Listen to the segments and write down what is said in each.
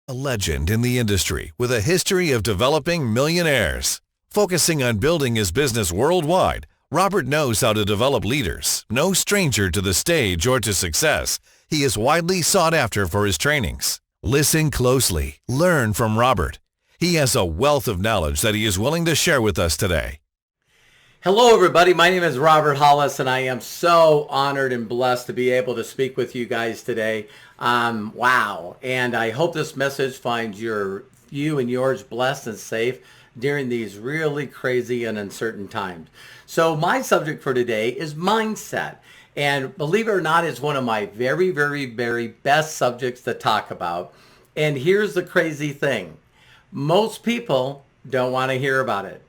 A legend in the industry with a history of developing millionaires. Focusing on building his business worldwide, Robert knows how to develop leaders. No stranger to the stage or to success. He is widely sought after for his trainings. Listen closely. Learn from Robert. He has a wealth of knowledge that he is willing to share with us today. Hello, everybody. My name is Robert Hollis, and I am so honored and blessed to be able to speak with you guys today. Wow. And I hope this message finds you and yours blessed and safe during these really crazy and uncertain times. So my subject for today is mindset. And believe it or not, it's one of my very, very, very best subjects to talk about. And here's the crazy thing. Most people don't want to hear about it.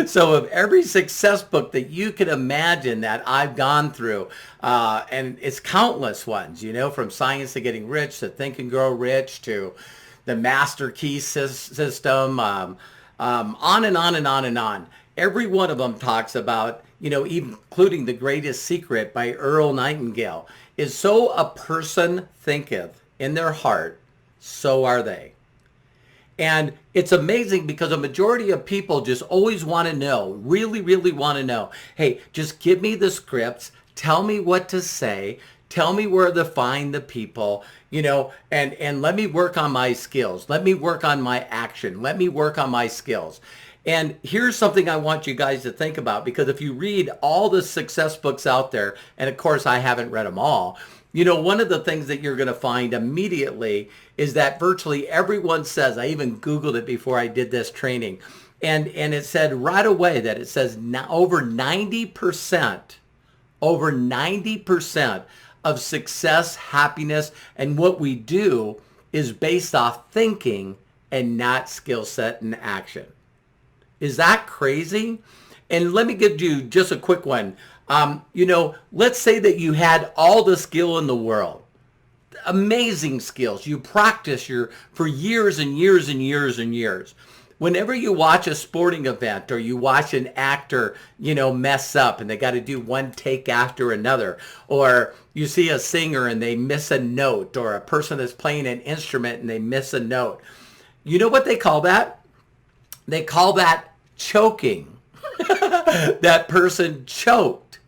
So of every success book that you could imagine that I've gone through, and it's countless ones, from Science to Getting Rich to Think and Grow Rich to the Master Key System, on and on and on and on. Every one of them talks about, including The Greatest Secret by Earl Nightingale, is so a person thinketh in their heart, so are they. And it's amazing because a majority of people just always want to know, really, really want to know, hey, just give me the scripts, tell me what to say, tell me where to find the people, and let me work on my skills. Let me work on my action. Let me work on my skills. And here's something I want you guys to think about, because if you read all the success books out there, and of course I haven't read them all, one of the things that you're going to find immediately is that virtually everyone says, I even Googled it before I did this training, and it said right away that it says over 90% of success, happiness, and what we do is based off thinking and not skill set and action. Is that crazy? And let me give you just a quick one. Let's say that you had all the skill in the world, amazing skills. You practice for years and years and years and years. Whenever you watch a sporting event or you watch an actor, mess up and they got to do one take after another, or you see a singer and they miss a note, or a person that's playing an instrument and they miss a note. You know what they call that? They call that choking. That person choked.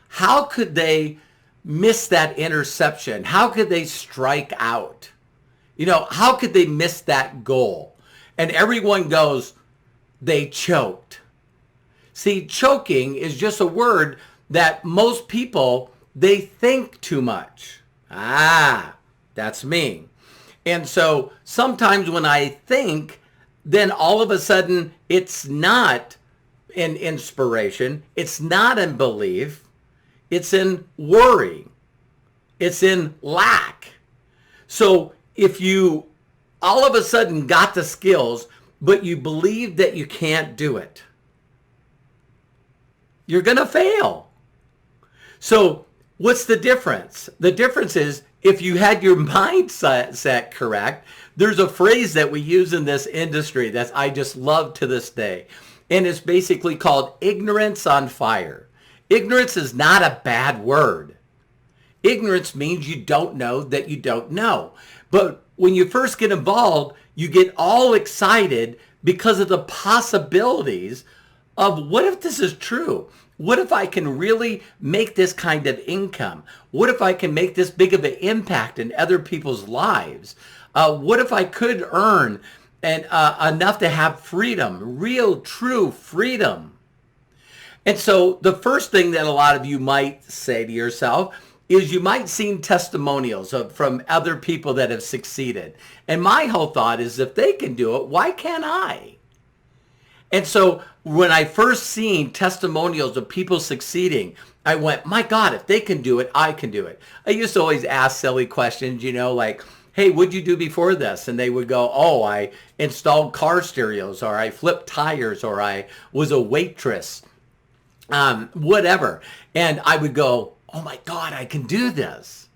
How could they miss that interception? How could they strike out? How could they miss that goal? And everyone goes, they choked. See, choking is just a word that most people, they think too much. That's me. And so sometimes when I think, then all of a sudden it's not in inspiration. It's not in belief. It's in worry. It's in lack. So if you all of a sudden got the skills, but you believe that you can't do it, you're going to fail. So what's the difference? The difference is if you had your mindset correct. There's a phrase that we use in this industry that I just love to this day. And it's basically called ignorance on fire. Ignorance is not a bad word. Ignorance means you don't know that you don't know. But when you first get involved, you get all excited because of the possibilities of what if this is true? What if I can really make this kind of income? What if I can make this big of an impact in other people's lives? What if I could earn enough to have freedom, real, true freedom? And so the first thing that a lot of you might say to yourself is you might see testimonials from other people that have succeeded. And my whole thought is if they can do it, why can't I? And so when I first seen testimonials of people succeeding, I went, my God, if they can do it, I can do it. I used to always ask silly questions, like, hey, what'd you do before this? And they would go, oh, I installed car stereos, or I flipped tires, or I was a waitress. Whatever. And I would go, oh my God, I can do this.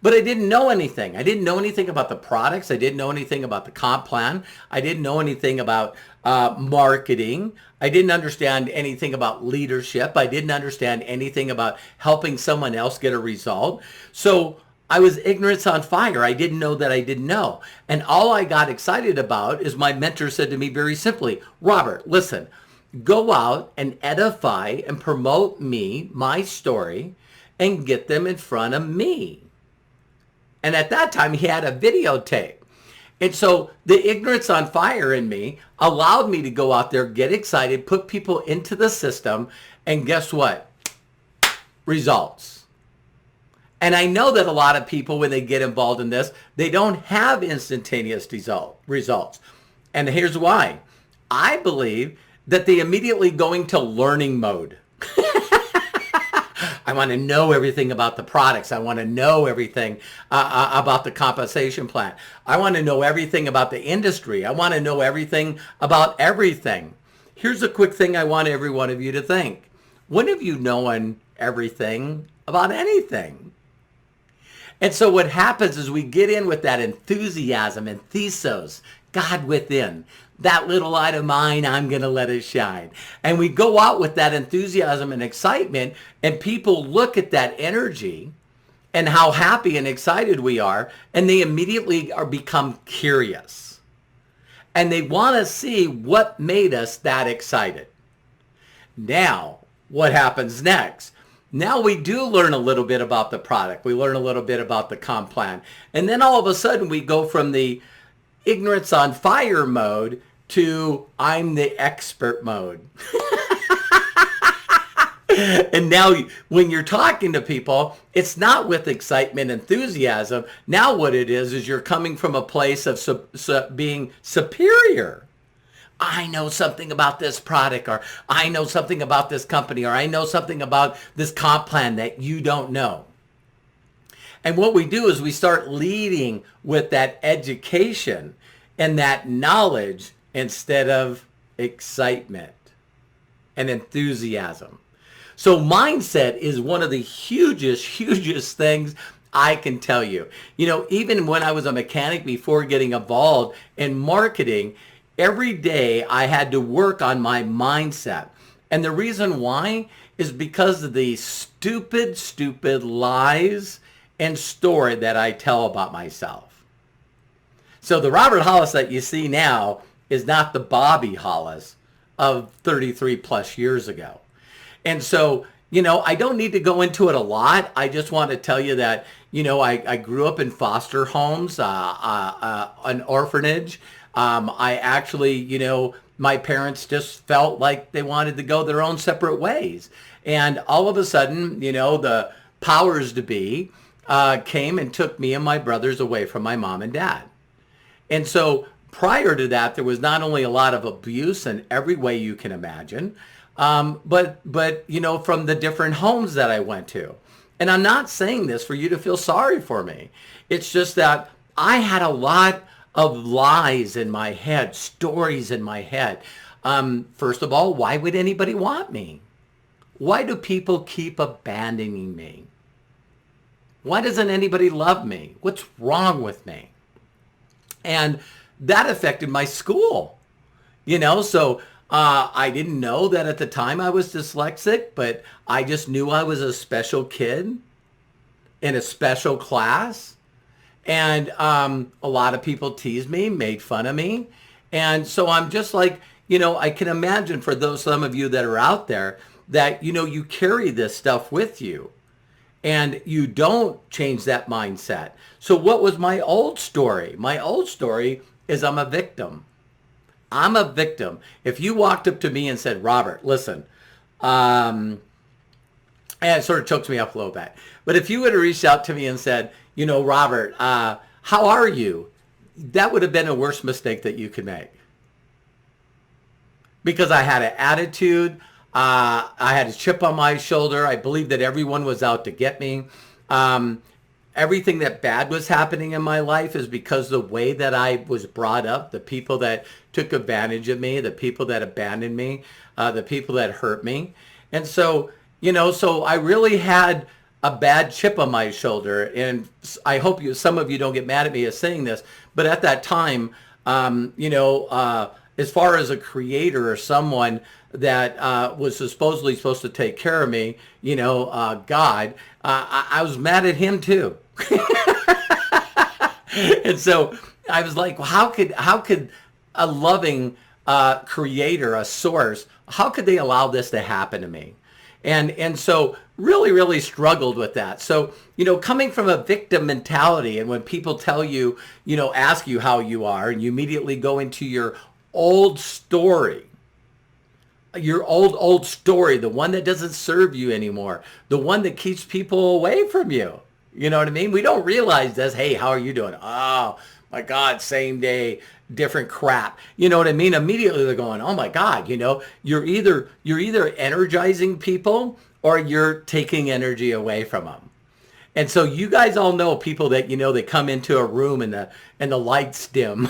But I didn't know anything. I didn't know anything about the products. I didn't know anything about the comp plan. I didn't know anything about marketing. I didn't understand anything about leadership. I didn't understand anything about helping someone else get a result. So I was ignorance on fire. I didn't know that I didn't know. And all I got excited about is my mentor said to me very simply, Robert, listen, go out and edify and promote me, my story, and get them in front of me. And at that time, he had a videotape. And so the ignorance on fire in me allowed me to go out there, get excited, put people into the system, and guess what? Results. And I know that a lot of people, when they get involved in this, they don't have instantaneous results. And here's why. I believe that they immediately go into learning mode. I want to know everything about the products. I want to know everything about the compensation plan. I want to know everything about the industry. I want to know everything about everything. Here's a quick thing I want every one of you to think. When have you known everything about anything? And so what happens is we get in with that enthusiasm and thesos, God within. That little light of mine, I'm going to let it shine. And we go out with that enthusiasm and excitement, and people look at that energy and how happy and excited we are, and they immediately become curious. And they want to see what made us that excited. Now, what happens next? Now we do learn a little bit about the product. We learn a little bit about the comp plan. And then all of a sudden we go from the ignorance on fire mode to I'm the expert mode. And now when you're talking to people, it's not with excitement, enthusiasm. Now what it is you're coming from a place of being superior. I know something about this product, or I know something about this company, or I know something about this comp plan that you don't know. And what we do is we start leading with that education and that knowledge instead of excitement and enthusiasm. So mindset is one of the hugest things I can tell you. You know, even when I was a mechanic before getting involved in marketing, every day I had to work on my mindset. And the reason why is because of the stupid lies and story that I tell about myself. So the Robert Hollis that you see now is not the Bobby Hollis of 33 plus years ago. And so, you know, I don't need to go into it a lot. I just want to tell you that, you know, I grew up in foster homes, an orphanage. I actually, you know, my parents just felt like they wanted to go their own separate ways. And all of a sudden, you know, the powers to be came and took me and my brothers away from my mom and dad. And so prior to that, there was not only a lot of abuse in every way you can imagine, but you know, from the different homes that I went to. And I'm not saying this for you to feel sorry for me. It's just that I had a lot of lies in my head, stories in my head. First of all, why would anybody want me? Why do people keep abandoning me? Why doesn't anybody love me? What's wrong with me? And that affected my school, you know, so I didn't know that at the time I was dyslexic, but I just knew I was a special kid in a special class. And a lot of people teased me, made fun of me. And so I'm just like, you know, I can imagine for some of you that are out there that, you know, you carry this stuff with you and you don't change that mindset. So what was my old story? My old story is I'm a victim. I'm a victim. If you walked up to me and said, Robert, listen, and it sort of chokes me up a little bit. But if you would have reached out to me and said, you know, Robert, how are you? That would have been a worse mistake that you could make. Because I had an attitude. I had a chip on my shoulder. I believed that everyone was out to get me. Everything that bad was happening in my life is because the way that I was brought up, the people that took advantage of me, the people that abandoned me, the people that hurt me. And so, you know, so I really had a bad chip on my shoulder. And I hope some of you don't get mad at me as saying this, but at that time, you know, as far as a creator or someone that was supposedly supposed to take care of me, you know, God, I was mad at him too. And so I was like, well, how could a loving creator, a source, how could they allow this to happen to me? And so really struggled with that. So, coming from a victim mentality, and when people tell you, ask you how you are, and you immediately go into your old story, your old story, the one that doesn't serve you anymore, the one that keeps people away from you. You know what I mean? We don't realize this. Hey, how are you doing? Oh my God, same day, different crap. You know what I mean? Immediately they're going, oh my God, you're either energizing people or you're taking energy away from them. And so you guys all know people that, they come into a room and the lights dim.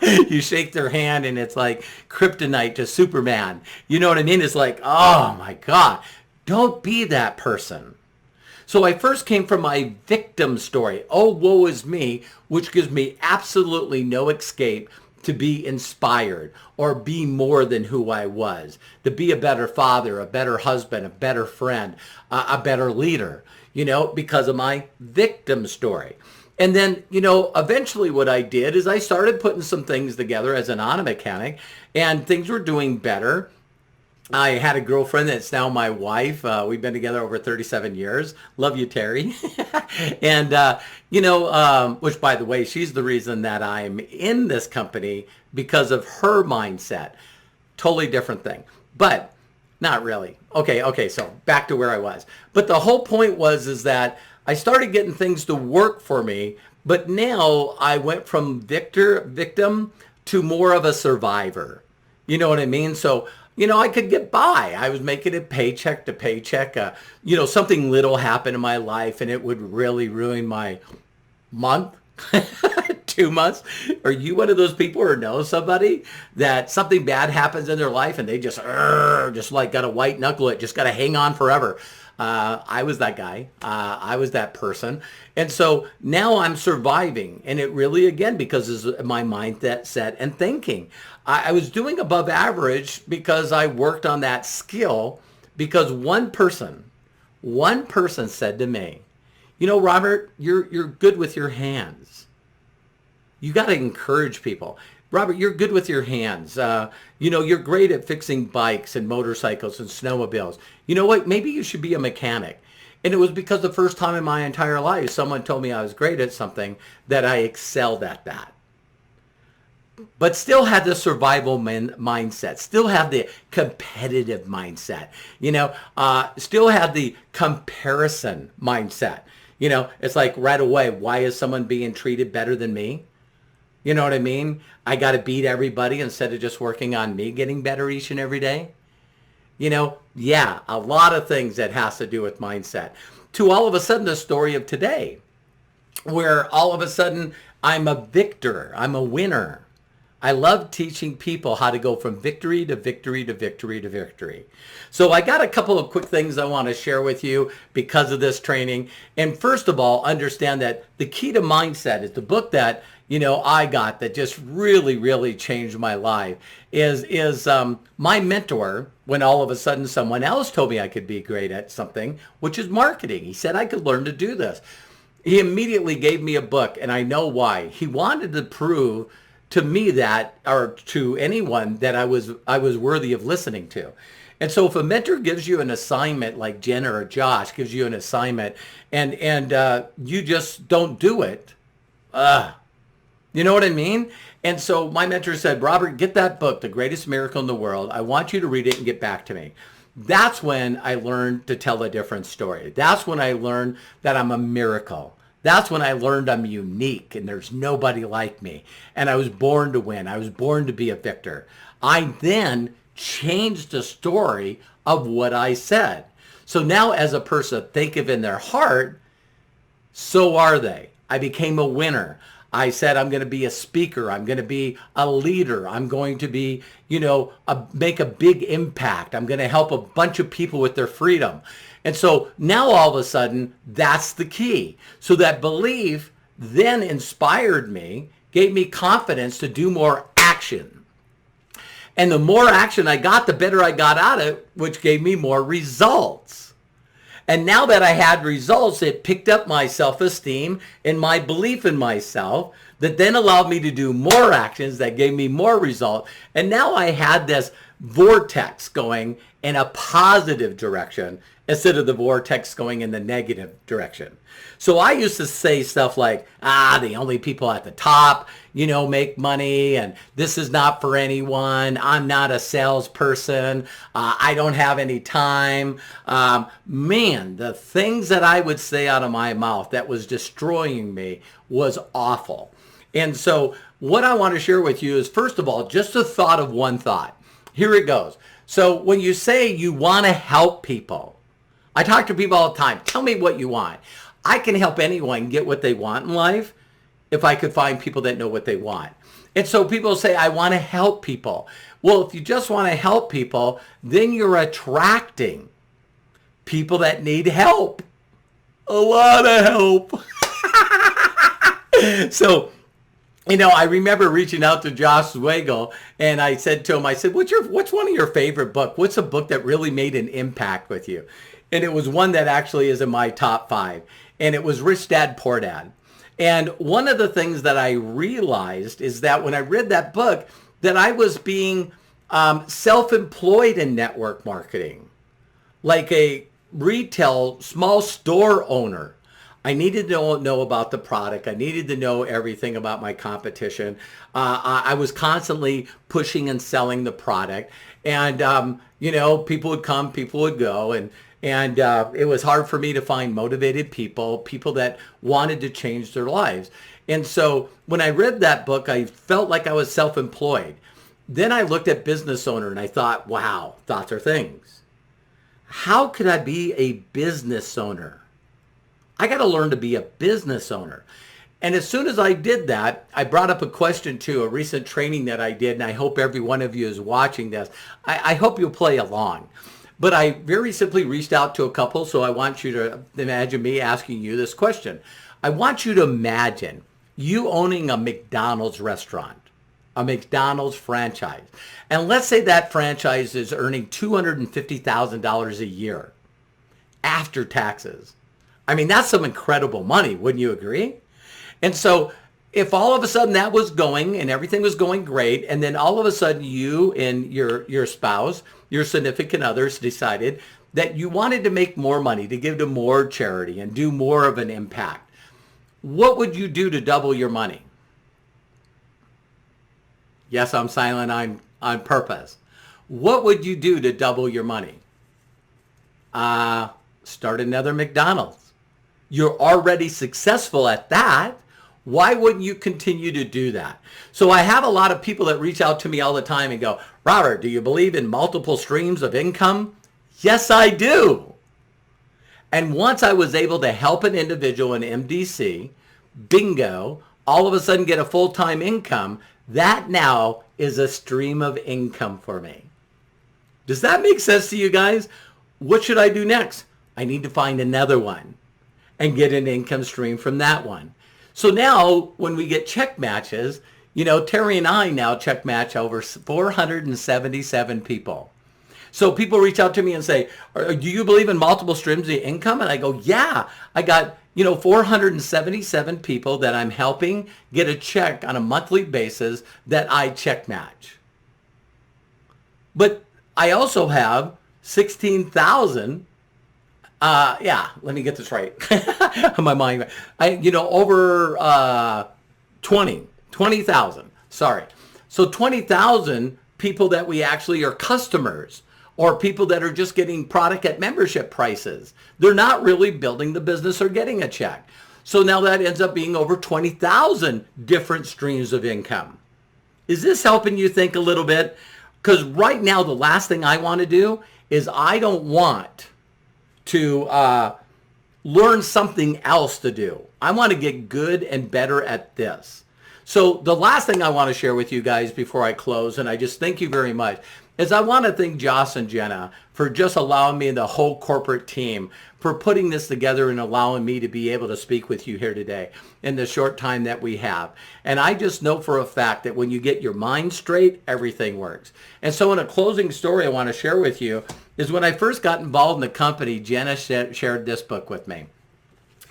You shake their hand and it's like kryptonite to Superman. You know what I mean? It's like, oh my God, don't be that person. So I first came from my victim story. Oh, woe is me, which gives me absolutely no escape to be inspired or be more than who I was, to be a better father, a better husband, a better friend, a better leader, because of my victim story. And then, eventually what I did is I started putting some things together as an auto mechanic, and things were doing better. I had a girlfriend that's now my wife. We've been together over 37 years. Love you, Terry. And, which, by the way, she's the reason that I'm in this company because of her mindset. Totally different thing. But not really. Okay, so back to where I was. But the whole point is that I started getting things to work for me, but now I went from victim to more of a survivor. You know what I mean? So, I could get by. I was making it paycheck to paycheck. Something little happened in my life and it would really ruin my month, 2 months. Are you one of those people or know somebody that something bad happens in their life and they just like got to white knuckle it, just got to hang on forever? I was that guy. I was that person. And so now I'm surviving. And it really, again, because of my mindset set and thinking. I was doing above average because I worked on that skill, because one person said to me, Robert, you're good with your hands. You got to encourage people. Robert, you're good with your hands. You're great at fixing bikes and motorcycles and snowmobiles. You know what? Maybe you should be a mechanic. And it was because the first time in my entire life, someone told me I was great at something that I excelled at that. But still had the survival mindset, still had the competitive mindset, still had the comparison mindset. It's like right away, why is someone being treated better than me? You know what I mean? I got to beat everybody instead of just working on me getting better each and every day. Yeah, a lot of things that has to do with mindset. To all of a sudden the story of today, where all of a sudden I'm a victor, I'm a winner. I love teaching people how to go from victory to victory to victory to victory. So I got a couple of quick things I want to share with you because of this training. And first of all, understand that the key to mindset is the book that I got that just really changed my life is my mentor, when all of a sudden someone else told me I could be great at something, which is marketing. He said I could learn to do this. He immediately gave me a book, and I know why. He wanted to prove to me that, or to anyone, that I was worthy of listening to. And so if a mentor gives you an assignment, like Jenna or Josh gives you an assignment, and you just don't do it, you know what I mean? And so my mentor said, Robert, get that book, The Greatest Miracle in the World. I want you to read it and get back to me. That's when I learned to tell a different story. That's when I learned that I'm a miracle. That's when I learned I'm unique and there's nobody like me. And I was born to win. I was born to be a victor. I then changed the story of what I said. So now as a person thinking in their heart, so are they. I became a winner. I said I'm going to be a speaker. I'm going to be a leader. I'm going to be, make a big impact. I'm going to help a bunch of people with their freedom. And so now all of a sudden, that's the key. So that belief then inspired me, gave me confidence to do more action. And the more action I got, the better I got at it, which gave me more results. And now that I had results, it picked up my self-esteem and my belief in myself that then allowed me to do more actions that gave me more result. And now I had this vortex going in a positive direction instead of the vortex going in the negative direction. So I used to say stuff like, the only people at the top, make money, and this is not for anyone. I'm not a salesperson. I don't have any time. Man, the things that I would say out of my mouth that was destroying me was awful. And so what I want to share with you is, first of all, just a thought of one thought. Here it goes. So when you say you want to help people, I talk to people all the time. Tell me what you want. I can help anyone get what they want in life if I could find people that know what they want. And so people say, I want to help people. Well, if you just want to help people, then you're attracting people that need help. A lot of help. So, I remember reaching out to Josh Zwagel, and I said to him, what's one of your favorite books? What's a book that really made an impact with you? And it was one that actually is in my top 5. And it was Rich Dad, Poor Dad. And one of the things that I realized is that when I read that book, that I was being self-employed in network marketing, like a retail small store owner. I needed to know about the product. I needed to know everything about my competition. I was constantly pushing and selling the product. And, people would come, people would go. And it was hard for me to find motivated people that wanted to change their lives. And so when I read that book, I felt like I was self-employed. Then I looked at business owner and I thought, wow, thoughts are things. How could I be a business owner? I got to learn to be a business owner. And as soon as I did that, I brought up a question to a recent training that I did, and I hope every one of you is watching this. I hope you'll play along. But I very simply reached out to a couple, so I want you to imagine me asking you this question. I want you to imagine you owning a McDonald's restaurant, a McDonald's franchise. And let's say that franchise is earning $250,000 a year after taxes. I mean, that's some incredible money, wouldn't you agree? And so if all of a sudden that was going and everything was going great, and then all of a sudden you and your spouse, your significant others decided that you wanted to make more money, to give to more charity and do more of an impact, what would you do to double your money? Yes, I'm silent on purpose. What would you do to double your money? Start another McDonald's. You're already successful at that. Why wouldn't you continue to do that? So I have a lot of people that reach out to me all the time and go, Robert, do you believe in multiple streams of income? Yes, I do. And once I was able to help an individual in MDC, bingo, all of a sudden get a full-time income, that now is a stream of income for me. Does that make sense to you guys? What should I do next? I need to find another one and get an income stream from that one. So now when we get check matches, Terry and I now check match over 477 people. So people reach out to me and say, do you believe in multiple streams of income? And I go, yeah, I got, 477 people that I'm helping get a check on a monthly basis that I check match. But I also have 16,000 let me get this right. My mind, over 20,000. Sorry. So 20,000 people that we actually are customers, or people that are just getting product at membership prices. They're not really building the business or getting a check. So now that ends up being over 20,000 different streams of income. Is this helping you think a little bit? Because right now, the last thing I want to do is I don't want to learn something else to do. I want to get good and better at this. So the last thing I want to share with you guys before I close, and I just thank you very much, is I want to thank Joss and Jenna for just allowing me and the whole corporate team for putting this together and allowing me to be able to speak with you here today in the short time that we have. And I just know for a fact that when you get your mind straight, everything works. And so in a closing story I want to share with you is when I first got involved in the company, Jenna shared this book with me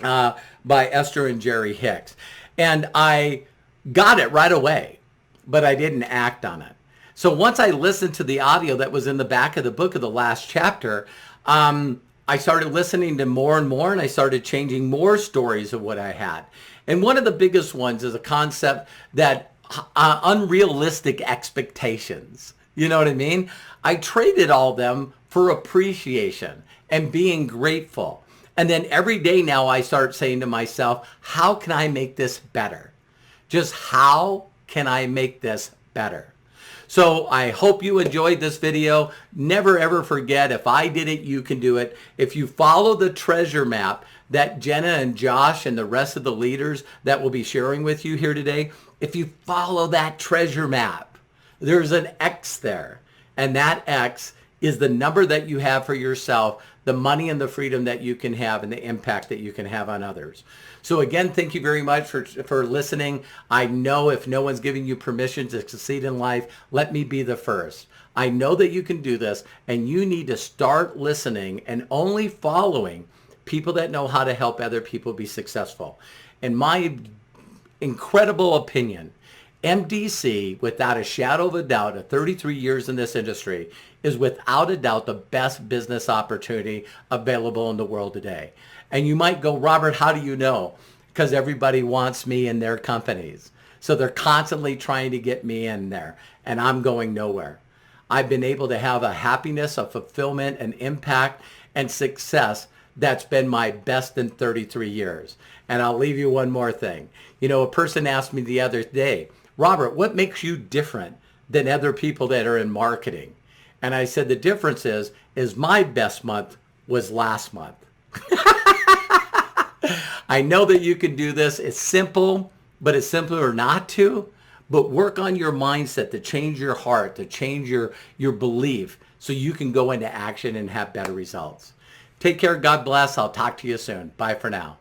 by Esther and Jerry Hicks. And I got it right away, but I didn't act on it. So once I listened to the audio that was in the back of the book of the last chapter, I started listening to more and more, and I started changing more stories of what I had. And one of the biggest ones is a concept that unrealistic expectations. You know what I mean? I traded all them for appreciation and being grateful. And then every day now I start saying to myself, how can I make this better? Just how can I make this better? So I hope you enjoyed this video. Never ever forget, if I did it, you can do it. If you follow the treasure map that Jenna and Josh and the rest of the leaders that will be sharing with you here today, if you follow that treasure map, there's an X there. And that X is the number that you have for yourself, the money and the freedom that you can have, and the impact that you can have on others. So again, thank you very much for listening. I know if no one's giving you permission to succeed in life, let me be the first. I know that you can do this, and you need to start listening and only following people that know how to help other people be successful. In my incredible opinion, MDC, without a shadow of a doubt, at 33 years in this industry, is without a doubt the best business opportunity available in the world today. And you might go, Robert, how do you know? Because everybody wants me in their companies. So they're constantly trying to get me in there, and I'm going nowhere. I've been able to have a happiness, a fulfillment, an impact, and success that's been my best in 33 years. And I'll leave you one more thing. You know, a person asked me the other day, Robert, what makes you different than other people that are in marketing? And I said, the difference is my best month was last month. I know that you can do this. It's simple, but it's simpler not to. But work on your mindset to change your heart, to change your belief so you can go into action and have better results. Take care. God bless. I'll talk to you soon. Bye for now.